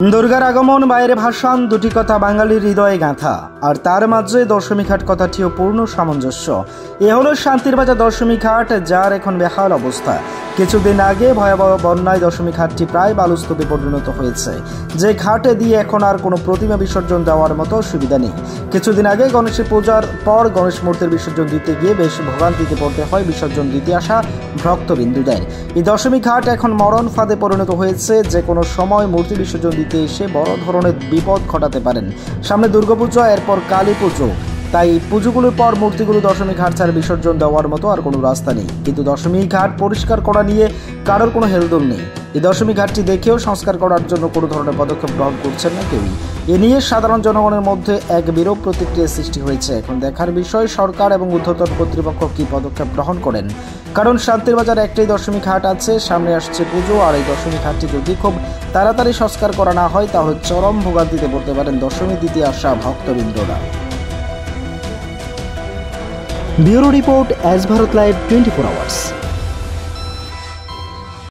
দুর্গার আগমন বাইরে ভাষণ দুটি কথা বাঙালির হৃদয়ে গাঁথা আর তার মাঝে দশমী ঘাট কথাটিও পূর্ণ সামঞ্জস্য। এ হলো শান্তির বাজার দশমী ঘাট, যার এখন বেহাল অবস্থা। কিছুদিন আগে ভয়াবহ বন্যায় দশমী ঘাটটি প্রায় বালুস্তূপে পরিণত হয়েছে, যে ঘাটে দিয়ে এখন আর কোনো প্রতিমা বিসর্জন দেওয়ার মতো সুবিধা নেই। কিছুদিন আগে গণেশের পূজার পর গণেশ মূর্তির বিসর্জন দিতে গিয়ে বেশ ভোগান্তিতে পড়তে হয় বিসর্জন দিতে আসা ভক্তবিন্দুদের। এই দশমী ঘাট এখন মরণ ফাঁদে পরিণত হয়েছে, যে কোনো সময় মূর্তি বিসর্জন দিতে এসে বড় ধরনের বিপদ ঘটাতে পারেন। সামনে দুর্গাপুজো, এরপর কালী পুজো, তাই পুজোগুলোর পর মূর্তিগুলো দশমী ঘাট ছাড়া বিসর্জন দেওয়ার মতো আর কোনো রাস্তা নেই। কিন্তু দশমী ঘাট পরিষ্কার করা নিয়ে কারোর কোনো হেলদোল নেই। এই দশমী ঘাটটি দেখেও সংস্কার করার জন্য কোনো ধরনের পদক্ষেপ গ্রহণ করছেন না কেউই। এ নিয়ে সাধারণ জনগণের মধ্যে এক বিরূপ প্রতিক্রিয়া সৃষ্টি হয়েছে। এখন দেখার বিষয় সরকার এবং ঊর্ধ্বতন কর্তৃপক্ষ কী পদক্ষেপ গ্রহণ করেন, কারণ শান্তির বাজার একটাই দশমী ঘাট আছে, সামনে আসছে পুজো, আর এই দশমী ঘাটটি যদি খুব তাড়াতাড়ি সংস্কার করা না হয় তাহলে চরম ভোগান্তিতে পড়তে পারেন দশমী দিতে আসা ভক্তবৃন্দরা। Bureau report, S Bharat live 24 hours.